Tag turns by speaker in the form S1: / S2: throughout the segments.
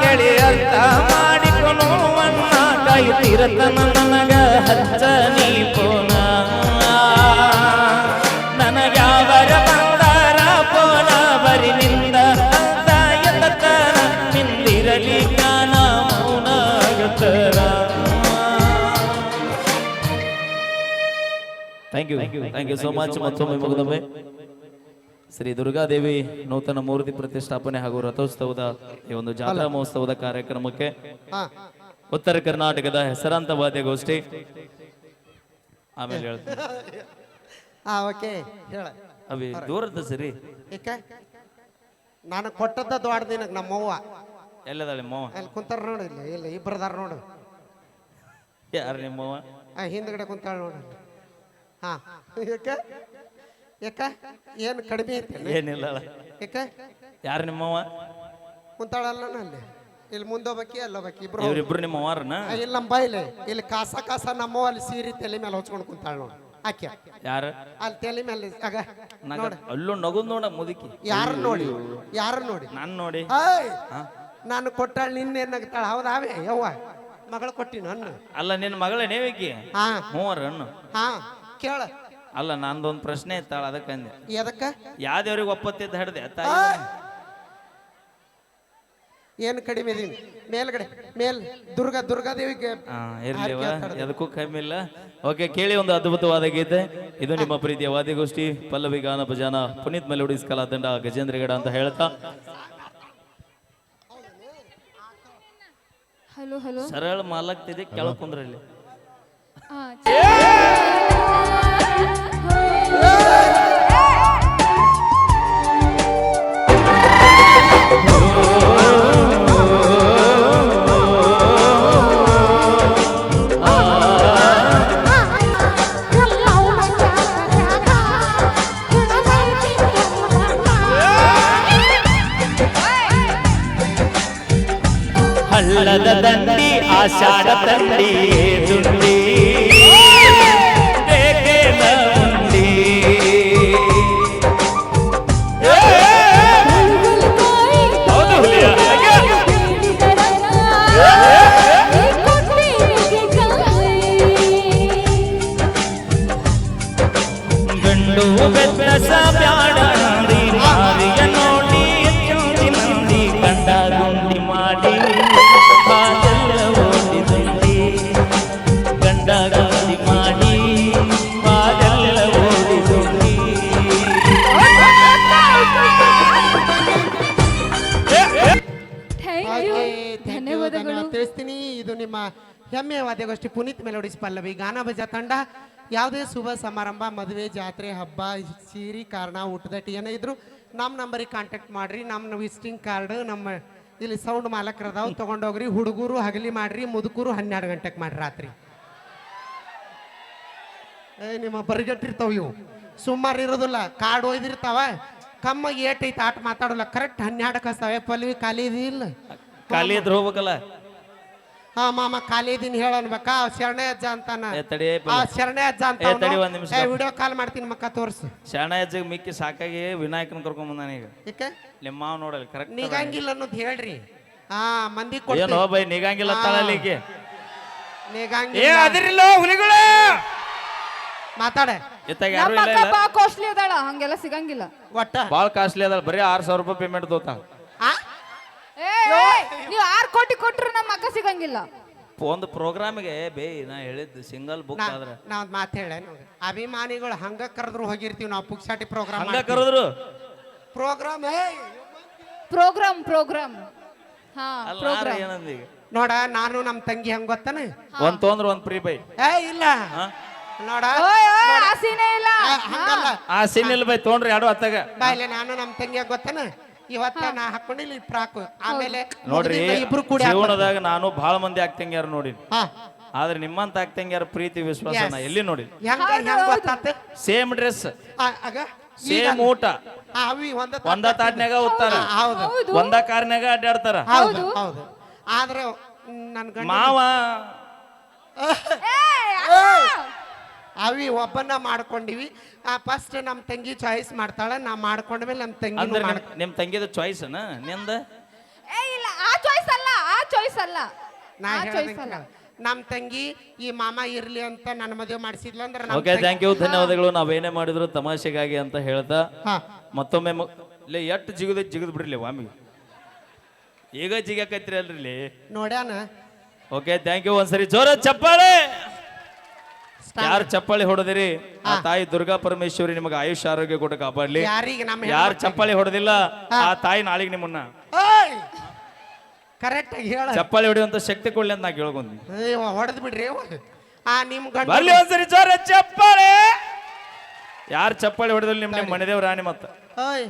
S1: ಕೇಳಿ ಅರ್ಥ ಮಾಡಿಕೊನು ಅಣ್ಣ ಕಾಯುತ್ತಿರತ್ತ ನನಗ ಹಚ್ಚ ನೀ ಪೋನ ನನಗ್ಯಾವರ ಬಂದಾರ ಪೋನ ಬರಿ ನಿಂದ ಅಂತ ಎತ್ತನ ನಿಂದಿರಲಿ ಜ್ಞಾನ ಮೌನ ಆಗತರ. Thank you so much. ಮತ್ತೊಮ್ಮೆ ಮುಗಿದೊಮ್ಮೆ ಶ್ರೀ ದುರ್ಗಾದೇವಿ ನೂತನ ಮೂರ್ತಿ ಪ್ರತಿಷ್ಠಾಪನೆ ಹಾಗೂ ರಥೋತ್ಸವದ ಈ ಒಂದು ಜಾತ್ರಾ ಮಹೋತ್ಸವದ ಕಾರ್ಯಕ್ರಮಕ್ಕೆ ಉತ್ತರ ಕರ್ನಾಟಕದ ಹೆಸರಾಂತ ವಾದ್ಯಗೋಷ್ಠಿ ಆಮೇಲೆ ಅವಿ ದೂರದ ಸರಿ
S2: ನಾನು ಕೊಟ್ಟದ್ದ ದೊಡ್ಡದಿನ ನಮ್ಮವ್ವ
S1: ಎಲ್ಲದಾಳೆ ಮಾವ
S2: ಅಲ್ಲಿ ಕುಂತಾರ ನೋಡು. ಇಲ್ಲ ಇಲ್ಲ ಇಬ್ಬರದಾರ ನೋಡು.
S1: ಯಾರು ನಿಮ್ಮವ್ವ?
S2: ಹಿಂದ್ಗಡೆ ಕುಂತಾಳ ನೋಡು. ಹಾ ಯಾಕ ಏನು ಕಡಿಮೆ ಐತೆ?
S1: ಏನಿಲ್ಲ.
S2: ಯಾಕ
S1: ಯಾರು ನಿಮ್ಮವ್ವ?
S2: ಕುಂತಾಳಲ್ಲ ಅಲ್ಲಿ. ಇಲ್ಲಿ ಮುಂದೋಗ್ಬೇಕಿ ಅಲ್ಲೋಗ್ಬೇಕಿ ಇಬ್ರು.
S1: ಇವರಿಬ್ರು ನಿಮ್ಮವ್ವಾರನ? ಇಲ್ಲಿ
S2: ನಮ್ಮ ಬಾಯಿಲೆ ಇಲ್ಲಿ ಕಾಸ ನಮ್ಮವ್ವ ಅಲ್ಲಿ ಸೀರೆ ತಲೆ ಮೇಲೆ ಹೊಚ್ಕೊಂಡು ಕುಂತಾಳ ನೋಡು. ಆಕೆ
S1: ಯಾರು?
S2: ಅಲ್ಲಿ ತಲೆ ಮೇಲೆ ಆಗ ನೋಡು.
S1: ಅಲ್ಲೂ ನಗುದ್ ನೋಡ ಮುದುಕಿ.
S2: ಯಾರು ನೋಡಿ? ಯಾರು ನೋಡಿ?
S1: ನಾನ್ ನೋಡಿ.
S2: ನಾನು ಕೊಟ್ಟಾಳ ನಿನ್ನೆ ನಗ್ತಾಳ. ಹೌದಾವೇ ಯವ್ವ ಮಗಳು ಕೊಟ್ಟಿನ ಅನ್ನ.
S1: ಅಲ್ಲ ನಿನ್ನ ಮಗಳೇ ನೇವಿಕಿ?
S2: ಹಾ
S1: ಮೂವರ ಅನ್ನು.
S2: ಹಾ ಕೇಳ.
S1: ಅಲ್ಲ ನಂದೊಂದು ಪ್ರಶ್ನೆ ಇತ್ತಾಳ ಅದಕ್ಕಂದೆ.
S2: ಎದಕ್ಕ?
S1: ಯಾವ್ದೇವ್ರಿಗೆ ಒಪ್ಪತ್ತಿದ್ದ ಹಿಡ್ದೆ
S2: ಏನು ಕಡಿಮೆ ಇದೀನಿ ಮೇಲ್ಗಡೆ ಮೇಲ್ ದುರ್ಗಾದೇವಿಗೆ
S1: ಇರ್ಲಿವ ಎದಕ್ಕೂ ಕಮ್ಮಿ ಇಲ್ಲ. ಓಕೆ, ಕೇಳಿ ಒಂದು ಅದ್ಭುತವಾದ ಗೀತೆ. ಇದು ನಿಮ್ಮ ಪ್ರೀತಿಯ ವಾದ್ಯಗೋಷ್ಠಿ ಪಲ್ಲವಿ ಗಾನ ಭಜಾನ ಪುನೀತ್ ಮೆಲೋಡಿಸ್ ಕಲಾ ತಂಡ ಗಜೇಂದ್ರಗಡ ಅಂತ ಹೇಳ್ತಾ ಸರಳ ಮಾಲಾಗ್ತಿದೆ ಕೆಳಗೆ ಕುಂದ್ರಲ್ಲಿ. ಹಳ್ಳದ ದಂಡಿ ಆಷಾಢ ತಂಡಿ ದುಂಡಿ ಬೇಕೇನ ಉಂಡಿ ಹೌದು ಹುಲಿಯ ಗಂಡು ಬೆತ್ತಸ ಬ್ಯಾಡ ನೋಡಿ ಮಾರಿಯ ನೋಡಿ ಚೂಡಿ ಮಂದಿ ಗಂಡ ಗುಂಡಿ ಮಾಡಿ ಬಾದೆಲ್ಲ ಓಡಿದಂಡಿ ಗಂಡ ಗುಂಡಿ ಮಾಡಿ ಬಾದೆಲ್ಲ ಓಡಿದಂಡಿ.
S2: ಧನ್ಯವಾದಗಳು ತಿಳಿಸ್ತೀನಿ. ಇದು ನಿಮ್ಮ ಹೆಮ್ಮೆಯ ವಾದ್ಯಗೋಷ್ಠಿ ಪುನೀತ್ ಮೆಲೋಡಿಸ್ ಪಲ್ಲವಿ ಗಾನ ಭಜ ತಂಡ. ಯಾವುದೇ ಶುಭ ಸಮಾರಂಭ, ಮದುವೆ, ಜಾತ್ರೆ, ಹಬ್ಬ, ಸೀರಿ, ಕಾರಣ, ಊಟದಟ್ಟಿ ಏನೇ ಇದ್ರು ನಮ್ಮ ನಂಬರಿಗೆ ಕಾಂಟ್ಯಾಕ್ಟ್ ಮಾಡ್ರಿ. ನಮ್ಮ ವಿಸಿಟಿಂಗ್ ಕಾರ್ಡ್ ನಮ್ಮ ಇಲ್ಲಿ ಸೌಂಡ್ ಮಾಲಕರದಾವ್ ತಗೊಂಡೋಗ್ರಿ. ಹುಡುಗರು ಹಗಲಿ ಮಾಡ್ರಿ, ಮುದುಕರು 12 ಗಂಟೆಗೆ ಮಾಡ್ರಿ ರಾತ್ರಿ. ನಿಮ್ಮ ಬರಿಗಟ್ಟಿರ್ತಾವ ಇವು ಸುಮಾರು ಇರೋದಿಲ್ಲ. ಕಾರ್ಡ್ ಒಯ್ದಿರ್ತಾವ ಕಮ್ಮ ಏಟೈತೆ ಆಟ ಮಾತಾಡೋಲ್ಲ. ಕರೆಕ್ಟ್ 12 ಹಸ್ತವೆ. ಪಲ್ವಿ ಖಾಲಿ ಇಲ್ಲ?
S1: ಖಾಲಿ ಇದ್ರೆ ಹೋಗ್ಬೇಕಲ್ಲ.
S2: ಹಾ ಮಾಮ ಖಾಲಿ ಇದೀನಿ ಹೇಳನ್ಬೇಕಾ? ಶರಣೆ ಅಜ್ಜ ಅಂತಾನ. ಶರಣೆ ಅಜ್ಜ ಅಂತ ವಿಡಿಯೋ ಕಾಲ್ ಮಾಡ್ತೀನಿ ಮಕ್ಕ ತೋರ್ಸು.
S1: ಶರಣೆ ಅಜ್ಜಗೆ ಮಿಕ್ಕಿ ಸಾಕಾಗಿ ವಿನಾಯಕನ ಕರ್ಕೊಂಡ್ ಬಂದಾನ ಈಗ. ನಿಮ್ಮ ಮಾವ ನೋಡಲ್ಲ ಕರೆಕ್ಟ್
S2: ನಿಗಂಗಿಲ್ಲ ಅನ್ನೋದು ಹೇಳ್ರಿ. ಹಾ ಮಂದಿ
S1: ಏನೋ ಬೈ ನಿಗಂಗಿಲ್ಲ ತಾಳಲಿಕ್ಕೆ
S2: ನಿಗಂಗಿಲ್ಲ.
S1: ಅದಿರಿಲ್ಲ ಹುಲಿಗಳು
S2: ಮಾತಾಡ.
S3: ಕಾಸ್ಟ್ಲಿ ಅದಾಳ, ಹಂಗೆಲ್ಲ ಸಿಗಂಗಿಲ್ಲ.
S2: ಒಟ್ಟ
S1: ಬಾಳ ಕಾಸ್ಟ್ಲಿ ಅದ. ಬರೀ 6,000 ರೂಪಾಯಿ ಪೇಮೆಂಟ್ ತೋತಾಳ.
S3: ನೀವು 6 ಕೋಟಿ ಕೊಟ್ರು ನಮ್ಮ ಅಕ್ಕ ಸಿಗಂಗಿಲ್ಲ.
S1: ಒಂದು ಪ್ರೋಗ್ರಾಮ್ಗೆ ಬೇ ನಾ ಹೇಳಿದ್ದು ಸಿಂಗಲ್ ಬುಕ್ ಆದ್ರೆ
S2: ನಾ ಒಂದು ಮಾತು ಹೇಳ. ಅಭಿಮಾನಿಗಳು ಹಂಗ ಕರೆದ್ರು ಹೋಗಿರ್ತೀವಿ ನಾವು. ಪುಕ್ಸಾಟಿ ಪ್ರೋಗ್ರಾಮ್
S1: ಹಂಗ ಕರೆದ್ರು
S3: ಪ್ರೋಗ್ರಾಮ್ ಹಾ ಪ್ರೋಗ್ರಾಮ್
S1: ಏನಂದ ಈಗ
S2: ನೋಡ. ನಾನು ನಮ್ಮ ತಂಗಿ ಹಂಗ ಗೊತ್ತಾನ,
S1: ಒಂದ್ ತೊಂದ್ರೆ ಒಂದ್ ಫ್ರೀ ಬೈ.
S2: ಇಲ್ಲ ನೋಡ
S1: ಆ ಸೀನ್ ಇಲ್ಲ ಬೈ ತೊಗೊಂಡ್ರಿ ಎರಡು ಹತ್ತಾಗ
S2: ಬಾಯ್ಲೆ. ನಾನು ನಮ್ಮ ತಂಗಿ ಗೊತ್ತಾನ ಇವತ್ತ ನಾ ಹಾಕೊಂಡಿಲ್ಲ ಫ್ರಾಕ್. ಆಮೇಲೆ
S1: ನೋಡ್ರಿ ಜೀವನದಾಗ ನಾನು ಬಹಳ ಮಂದಿ ಆಗ್ತಂಗ್ಯಾರ ನೋಡಿ. ಆದ್ರೆ ನಿಮ್ಮಂತ ಆಗ್ತಂಗ್ಯಾರ ಪ್ರೀತಿ ವಿಶ್ವಾಸ ಎಲ್ಲಿ ನೋಡಿ. ಸೇಮ್ ಡ್ರೆಸ್, ಸೇಮ್ ಊಟ, ಒಂದ ತಾಟ್ನ್ಯಾಗ ಉತ್ತಾರ, ಒಂದ ಕಾರ್ನ್ಯಾಗ ಅಡ್ಡಾಡ್ತಾರ.
S2: ಆದ್ರೆ ನನ್
S1: ಮಾವ
S2: ಅವಿ ಒಬ್ಬನ್ನ ಮಾಡ್ಕೊಂಡಿವಿ. ಫಸ್ಟ್ ನಮ್ ತಂಗಿ ಚಾಯ್ಸ್ ಮಾಡ್ತಾಳ. ನಾ ಮಾಡ್ಕೊಂಡ್ಮೇಲೆ ನಮ್ ತಂಗಿ.
S1: ನಿಮ್ ತಂಗಿದ ಚಾಯ್ಸ್ ನಿಂದ?
S3: ಇಲ್ಲ ಆ ಚಾಯ್ಸ್ ಅಲ್ಲ,
S2: ನಾ
S3: ಆ choice
S2: ಹೇಳ್ದಂಗೆ
S3: ಅಲ್ಲ.
S2: ನಮ್ ತಂಗಿ ಈ ಮಾಮ ಇರ್ಲಿ ಅಂತ ನನ್ನ ಮದುವೆ ಮಾಡಿಸಿದ್ಲ ಅಂದ್ರೆ ನಮ್
S1: ಓಕೆ ಥ್ಯಾಂಕ್ ಯು ಧನ್ಯವಾದಗಳು. ನಾವೇನೇ ಮಾಡಿದ್ರು ತಮಾಷೆಗಾಗಿ ಅಂತ ಹೇಳ್ತಾ
S2: ಹಾ
S1: ಮತ್ತೊಮ್ಮೆ ಎಷ್ಟು ಜಿಗದ್ ಬಿಡ್ರಿ ವಾಮಿ ಈಗ ಜಿಗಕೈತ್ರಿ ಅಲ್ರಿ.
S2: ನೋಡ್ಯಾನ
S1: ಓಕೆ ಥ್ಯಾಂಕ್ ಯು. ಒಂದ್ಸರಿ ಜೋರ ಚಪ್ಪಾಳೆ. ಯಾರು ಚಪ್ಪಾಳಿ ಹೊಡೆದಿರಿ ಆ ತಾಯಿ ದುರ್ಗಾ ಪರಮೇಶ್ವರಿ ನಿಮಗೆ ಆಯುಷ್ಯ ಆರೋಗ್ಯ ಕೊಟ್ಟು ಕಾಪಾಡ್ಲಿ.
S2: ಯಾರಿಗೆ ನಮ್ಮ
S1: ಯಾರು ಚಪ್ಪಾಳಿ ಹೊಡೆದಿಲ್ಲ ಆ ತಾಯಿ ನಾಳೆಗೆ ನಿಮ್ಮನ್ನ
S2: ಕರೆಕ್ಟ್ ಆಗಿ ಹೇಳ
S1: ಚಪ್ಪಾಳಿ ಹೊಡೆಯುವಂತ ಶಕ್ತಿ ಕೊಡ್ಲಿ ಅಂತ ನಾ ಕೇಳ್ಕೊಂಡಿ.
S2: ಹೊಡೆದ್ ಬಿಡ್ರಿ ನಿಮ್ ಗಂಡ
S1: ಬರ್ಲಿ ಒಂದ್ಸರಿ ಜೋರ ಚಪ್ಪಾಳೆ. ಯಾರು ಚಪ್ಪಾಳಿ ಹೊಡೆದಿಲ್ಲ ನಿಮ್ ಮನೆದೇವ್ ರಾಣಿ ಮತ್ತ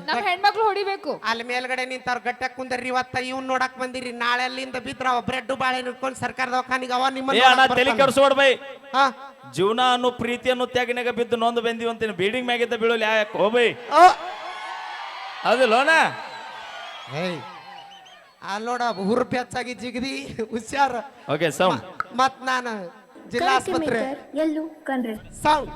S3: ನಮ್ ಹೆಣ್ಮಕ್ಳು ಹೊಡಿಬೇಕು.
S2: ಅಲ್ಲಿ ಮೇಲ್ಗಡೆ ನಿಂತವ್ರ ಗಟ್ಟ ಕುಂದರ್ರಿ. ಇವತ್ತ ಇವ್ನ್ ನೋಡಕ್ ಬಂದಿರಿ, ನಾಳೆ ಅಲ್ಲಿಂದ ಬಿದ್ರ ಬ್ರೆಡ್ ಬಾಳೆ ಇಟ್ಕೊಂಡು ಸರ್ಕಾರ ದವಾಖಾನಿಗೆ ಅವ ನಿಮ್ಮ
S1: ತಲೆ ಕೆಡಿಸ್ಬೇಡ ಬೈ.
S2: ಹಾ
S1: ಜೀವನ ಅನ್ನೋ ಪ್ರೀತಿ ಅನ್ನೋ ತ್ಯಾಗನಾಗ ಬಿದ್ದು ನೊಂದು ಬಂದಿವಂತೀನಿ. ಬೀಡಿಂಗ್ ಮ್ಯಾಗಿದ್ದ ಬೀಳೋಲಿ ಯಾಕೆ ಹೋಬೈ ಅದು ಲೋನ
S2: ಅಲ್ಲಿ ನೋಡ ಹುರುಪಿ ಹೆಚ್ಚಾಗಿ ಜಿಗದಿ ಹುಷಾರ.
S1: ಓಕೆ ಸೌಂಡ್
S2: ಮತ್ ನಾನು ಜಿಲ್ಲಾ ಆಸ್ಪತ್ರೆ
S4: ಎಲ್ಲೂ ಕಣ್ರಿ
S2: ಸೌಂಡ್